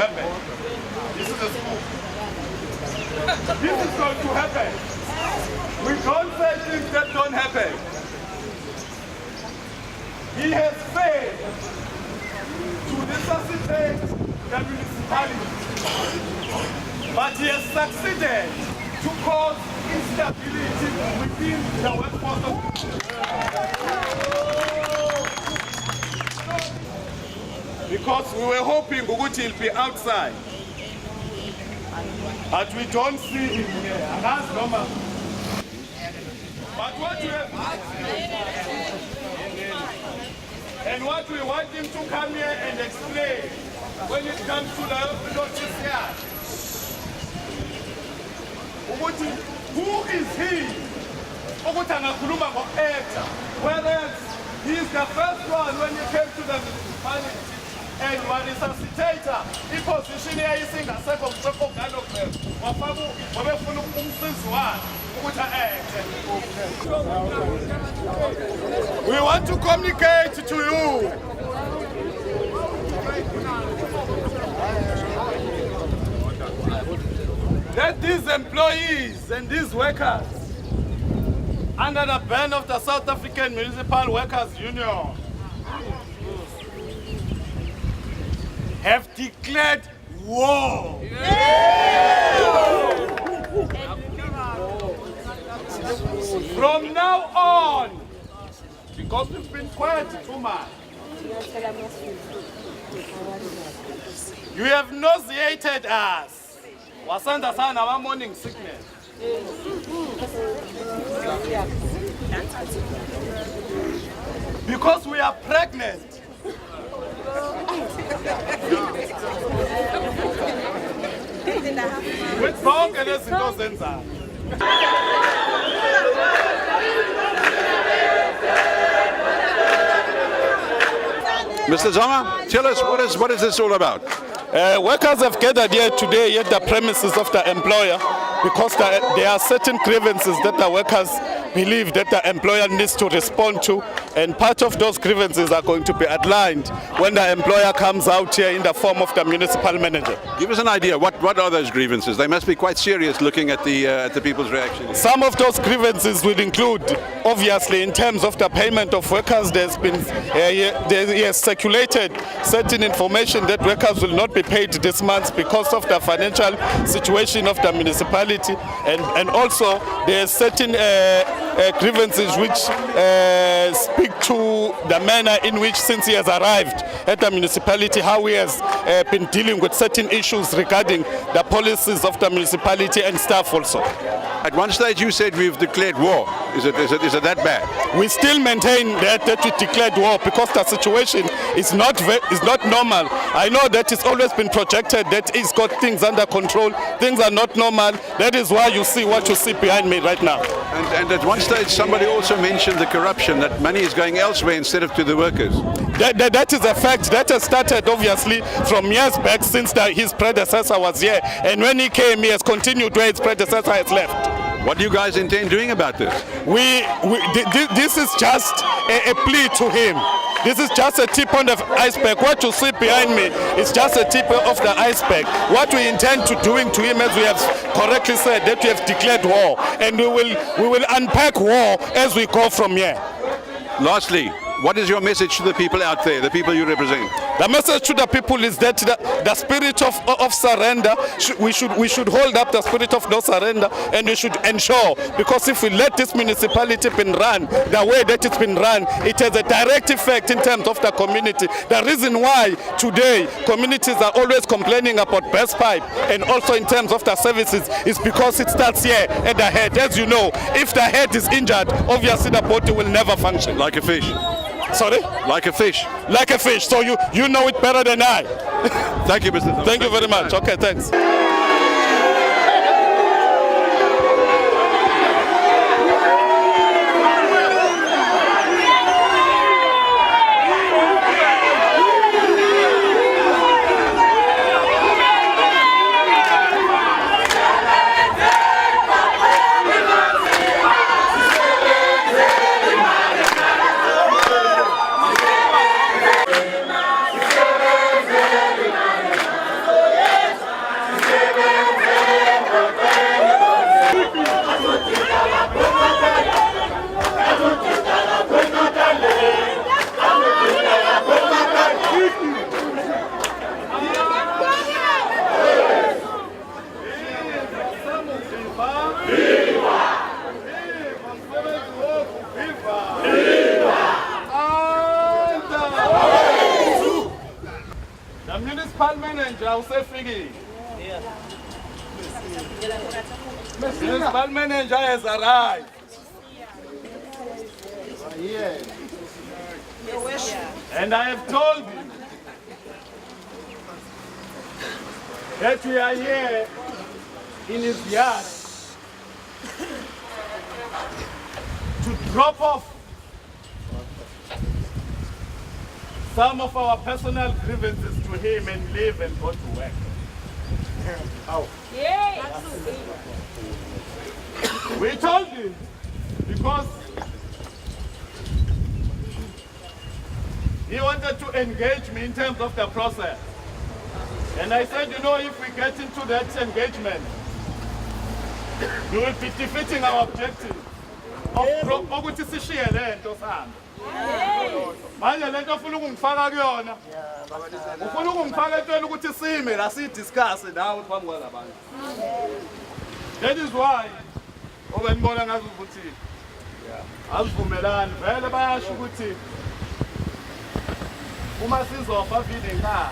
happen. This is a school. This is going to happen. We don't say things that don't happen. He has failed to resuscitate the municipality, but he has succeeded to cause instability within the workforce of because we were hoping Guguti will be outside, but we don't see him here. And that's normal. But what we have, and what we want him to come here and explain when it comes to the notice here. Who is he? Whereas he is the first one when you came to the municipality and one resuscitator. He position here is in the second we want to communicate to you that these employees and these workers under the ban of the South African Municipal Workers Union have declared war. From now on, because we've been quiet too much, you have nauseated us. Wasanda sana our morning sickness. Because we are pregnant. With long and as no sensor. Mr. Zama, tell us what is this all about? Workers have gathered here today at the premises of the employer because there are certain grievances that the workers believe that the employer needs to respond to, and part of those grievances are going to be outlined when the employer comes out here in the form of the municipal manager. Give us an idea, what are those grievances? They must be quite serious looking at the people's reaction. Some of those grievances will include, obviously, in terms of the payment of workers, there's been circulated certain information that workers will not be paid this month because of the financial situation of the municipality, and also there are certain grievances which speak to the manner in which, since he has arrived at the municipality, how he has been dealing with certain issues regarding the policies of the municipality and staff also. At one stage you said we've declared war. Is it that bad? We still maintain that we declared war because the situation is not normal. I know that it's always been projected that it's got things under control. Things are not normal. That is why you see what you see behind me right now. And at one stage somebody also mentioned the corruption, that money is going elsewhere instead of to the workers. That is a fact. That has started obviously from years back since his predecessor was here, and when he came he has continued where his predecessor has left. What do you guys intend doing about this? This is just a plea to him. This is just a tip on the iceberg. What you see behind me is just a tip of the iceberg. What we intend to doing to him, as we have correctly said, that we have declared war, and we will unpack war as we go from here. Lastly, what is your message to the people out there, the people you represent? The message to the people is that the spirit of surrender, we should hold up the spirit of no surrender, and we should ensure, because if we let this municipality be run the way that it's been run, it has a direct effect in terms of the community. The reason why today communities are always complaining about burst pipe and also in terms of the services is because it starts here at the head. As you know, if the head is injured, obviously the body will never function. Like a fish. Sorry? Like a fish. Like a fish. So you know it better than I. Thank you, Mr. Thank you very much. Okay, thanks. Municipal manager usefikile. Municipal manager has arrived. And I have told him that we are here in his yard to drop off some of our personal grievances to him and leave and go to work. Oh. We told him because he wanted to engage me in terms of the process. And I said, you know, if we get into that engagement, we will be defeating our objective of ukuthi sishiye lento sami. Manje lento ufuna ukungifaka kuyona. Ufuna ukungifaka entweni ukuthi sime la si discuss nawe phambi kwalabantu. That is why obenibona ngazi ukuthi azivumelani vele bayasho ukuthi uma sizofa vile nga.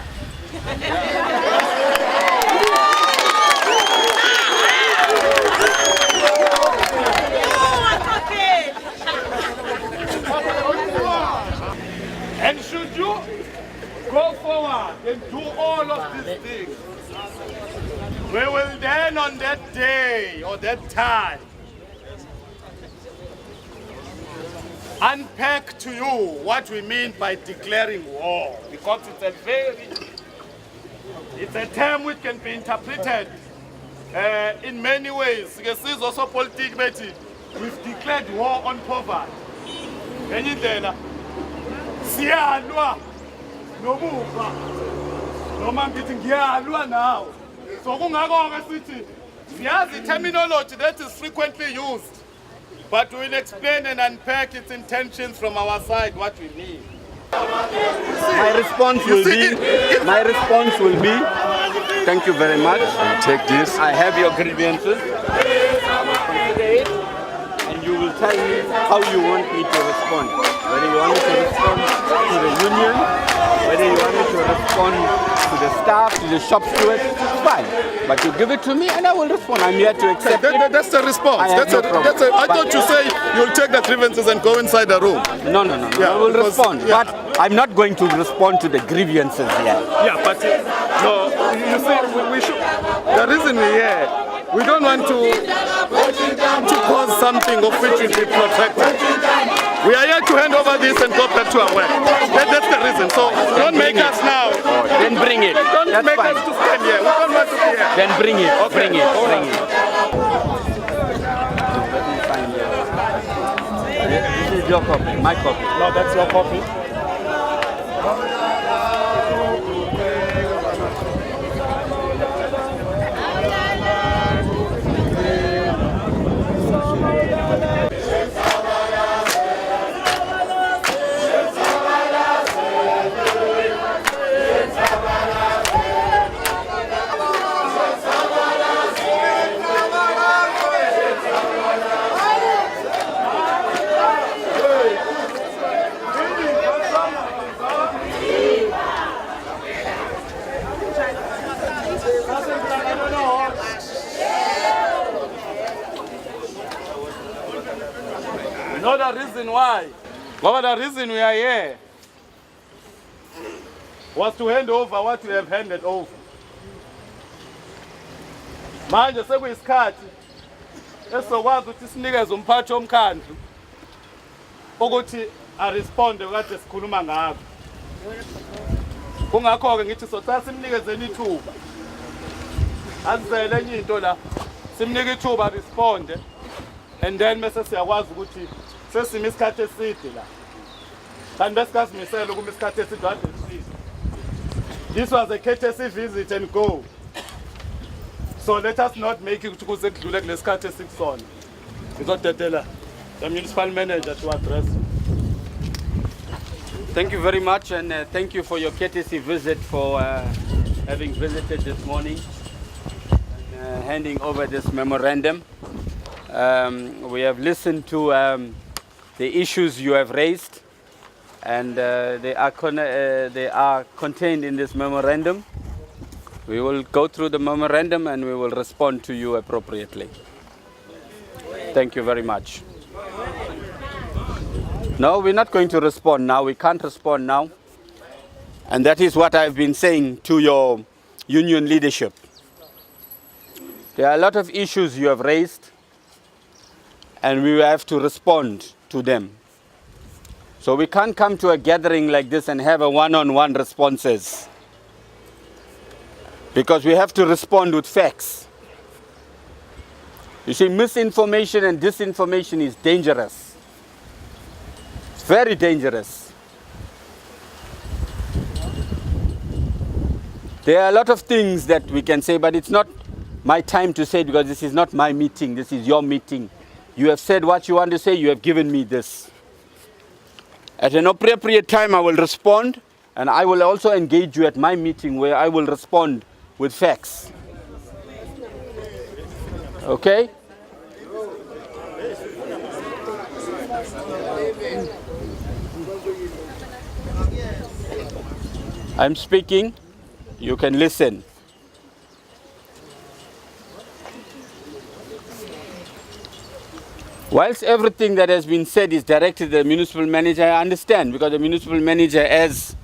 And should you go forward and do all of these things, we will then on that day or that time unpack to you what we mean by declaring war, because it's a term which can be interpreted in many ways. This is also politics, but we've declared war on poverty. Siyalwa nobufa noma ngithi ngiyalwa nawo. So kungakho ke sithi siyazi terminology that is frequently used, but we will explain and unpack its intentions from our side what we mean. My response will be, thank you very much. Take this. I have your grievances. I will consider it, and you will tell me how you want me to respond. Whether you want me to respond to the union, whether you want me to respond to the staff, to the shop stewards, fine. But you give it to me and I will respond. I'm here to accept it. That's the response. I thought you say you'll take the grievances and go inside the room. No. Yeah, I will because, respond. yeah. But I'm not going to respond to the grievances here. Yeah, but no, you see, we should. The reason we're here, we don't want to cause something of which will be protected. We are here to hand over this and go back to our work. That's the reason. So don't make us now. Then bring it. Don't That's make fine. us to stand here. We don't want to be here. Then bring it. Okay. Bring it. Bring it. This is your copy. My copy. No, that's your copy. You know the reason why? Well, the reason we are here was to hand over what we have handed over. Manje sekuyisikhathi esizokwazi ukuthi sinikeze umphathi womkhandlu ukuthi aresponde kade sikhuluma ngakho. Kungakho ke ngithi sothatha simnikezeni ithuba. Azizele enye into la. Simnike ithuba responde, and then mase siyakwazi ukuthi sesime isikhathi eside la. Kanti besikazimisela ukuma isikhathi eside kade eside. This was a courtesy visit and go. So let us not make it ukuze kudlule kulesikhathi esikusona. Ngizodedela the municipal manager to address. Thank you very much, and thank you for your courtesy visit, for having visited this morning and handing over this memorandum. We have listened to the issues you have raised, and they are contained in this memorandum. We will go through the memorandum and we will respond to you appropriately. Thank you very much. No, we're not going to respond now. We can't respond now. And that is what I've been saying to your union leadership. There are a lot of issues you have raised, and we will have to respond to them. So we can't come to a gathering like this and have a one-on-one responses, because we have to respond with facts. You see, misinformation and disinformation is dangerous. It's very dangerous. There are a lot of things that we can say, but it's not my time to say it, because this is not my meeting, this is your meeting. You have said what you want to say, you have given me this. At an appropriate time I will respond, and I will also engage you at my meeting where I will respond with facts. Okay? I'm speaking, you can listen. Whilst everything that has been said is directed to the municipal manager, I understand, because the municipal manager, as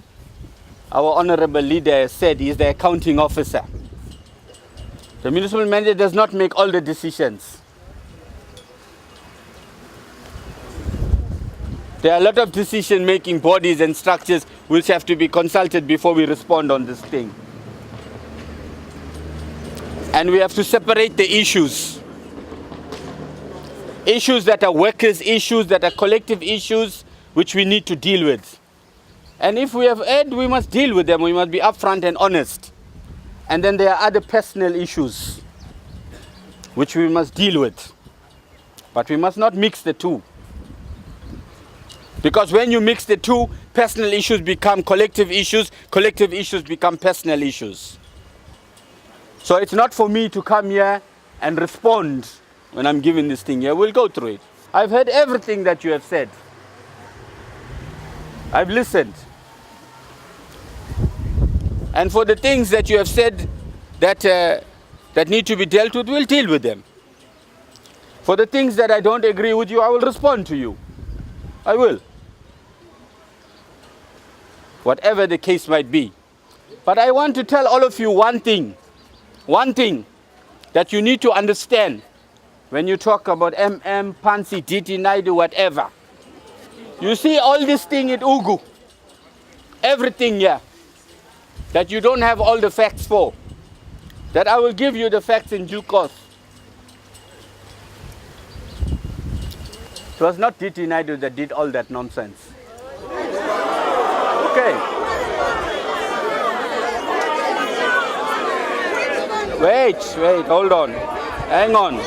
our honorable leader has said, is the accounting officer. The municipal manager does not make all the decisions. There are a lot of decision-making bodies and structures which have to be consulted before we respond on this thing. And we have to separate the issues. Issues that are workers' issues, that are collective issues, which we need to deal with. And if we have erred, we must deal with them. We must be upfront and honest. And then there are other personal issues, which we must deal with. But we must not mix the two. Because when you mix the two, personal issues become collective issues become personal issues. So it's not for me to come here and respond when I'm giving this thing here. We'll go through it. I've heard everything that you have said. I've listened. And for the things that you have said that need to be dealt with, we'll deal with them. For the things that I don't agree with you, I will respond to you. I will. Whatever the case might be. But I want to tell all of you one thing that you need to understand. When you talk about Pansi, D Naido, whatever. You see all this thing at Ugu. Everything here. That you don't have all the facts for. That I will give you the facts in due course. It was not D Naido that did all that nonsense. Okay. Wait, hold on. Hang on.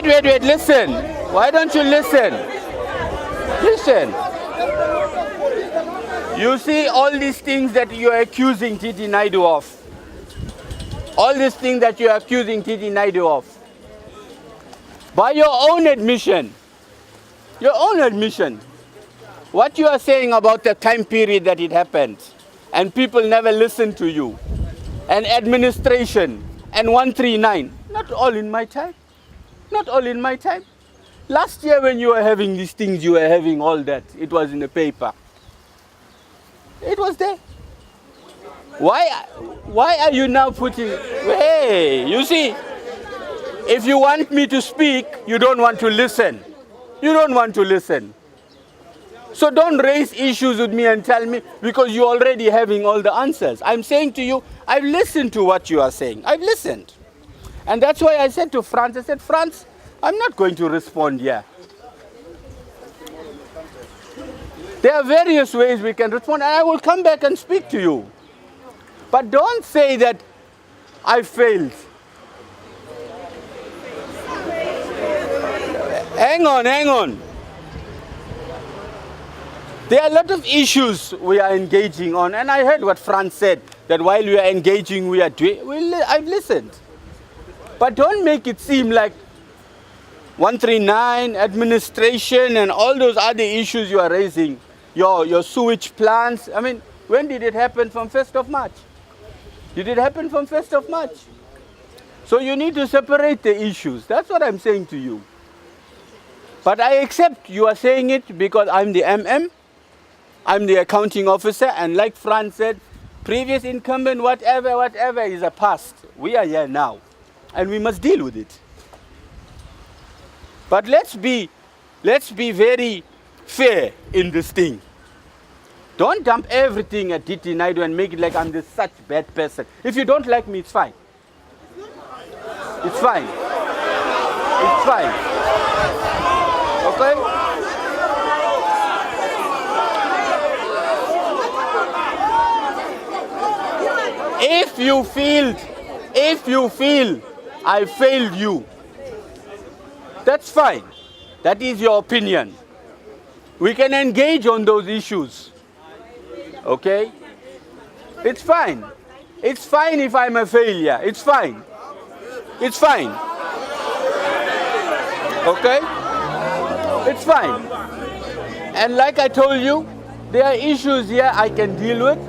Wait, listen. Why don't you listen? Listen. You see all these things that you are accusing D Naido of. All these things that you are accusing D Naido of. By your own admission, what you are saying about the time period that it happened, and people never listened to you, and administration, and 139, not all in my time. Not all in my time. Last year when you were having these things, you were having all that. It was in the paper. It was there. Why are you now putting... Hey, you see, if you want me to speak, you don't want to listen. You don't want to listen. So don't raise issues with me and tell me, because you're already having all the answers. I'm saying to you, I've listened to what you are saying. I've listened. And that's why I said to France, I said, France, I'm not going to respond here. There are various ways we can respond, and I will come back and speak to you. But don't say that I failed. Hang on. There are a lot of issues we are engaging on, and I heard what France said, that while we are engaging, we are doing. I've listened. But don't make it seem like 139, administration, and all those other issues you are raising, your sewage plants. I mean, When did it happen? From 1st of March. Did it happen from 1st of March? So you need to separate the issues. That's what I'm saying to you. But I accept you are saying it because I'm the MM, I'm the accounting officer, and like Franz said, previous incumbent, whatever is a past. We are here now, and we must deal with it. But let's be very fair in this thing. Don't dump everything at D Naido and make it like I'm this such bad person. If you don't like me, it's fine. It's fine. It's fine. Okay? If you feel I failed you, that's fine. That is your opinion. We can engage on those issues. Okay? It's fine. It's fine if I'm a failure. It's fine. It's fine. Okay? It's fine. And like I told you, there are issues here I can deal with.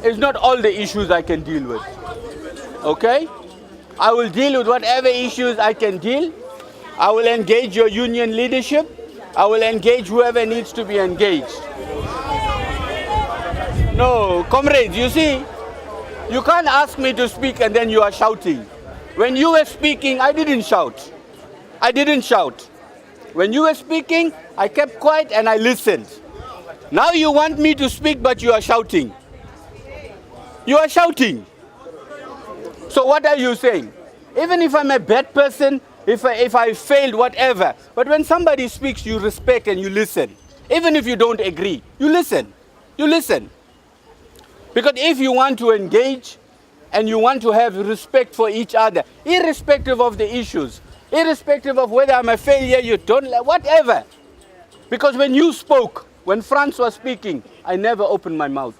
It's not all the issues I can deal with. Okay? I will deal with whatever issues I can deal. I will engage your union leadership. I will engage whoever needs to be engaged. No, comrades, you see, you can't ask me to speak and then you are shouting. When you were speaking, I didn't shout. I didn't shout. When you were speaking, I kept quiet and I listened. Now you want me to speak, but you are shouting. You are shouting. So what are you saying? Even if I'm a bad person, if I failed, whatever, but when somebody speaks, you respect and you listen. Even if you don't agree, you listen. You listen. Because if you want to engage and you want to have respect for each other, irrespective of the issues, irrespective of whether I'm a failure, you don't like, whatever. Because when you spoke, when Franz was speaking, I never opened my mouth.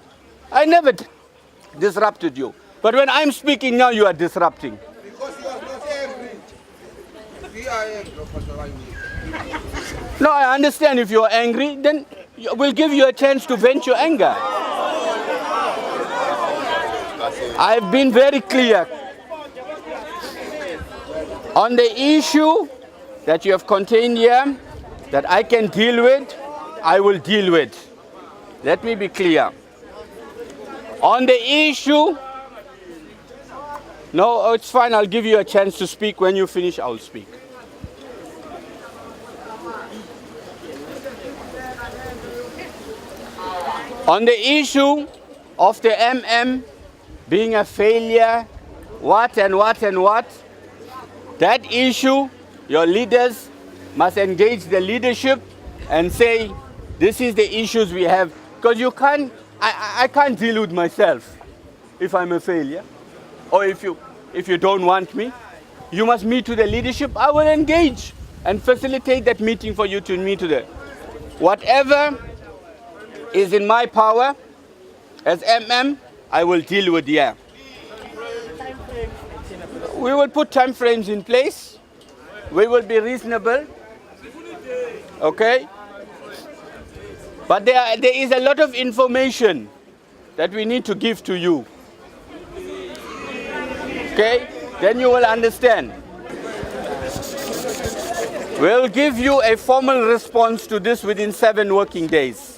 I never disrupted you. But when I'm speaking now, you are disrupting. Because you are not angry. We are angry. No, I understand if you're angry, then we'll give you a chance to vent your anger. I've been very clear. On the issue that you have contained here, that I can deal with, I will deal with. Let me be clear. On the issue, no, it's fine, I'll give you a chance to speak. When you finish, I'll speak. On the issue of the MM being a failure, what, that issue, your leaders must engage the leadership and say, this is the issues we have. Because you can't, I can't deal with myself if I'm a failure. Or if you don't want me, you must meet to the leadership. I will engage and facilitate that meeting for you to meet to the whatever is in my power as MM, I will deal with here. We will put time frames in place. We will be reasonable. Okay? But there is a lot of information that we need to give to you. Okay? Then you will understand. We'll give you a formal response to this within 7 working days.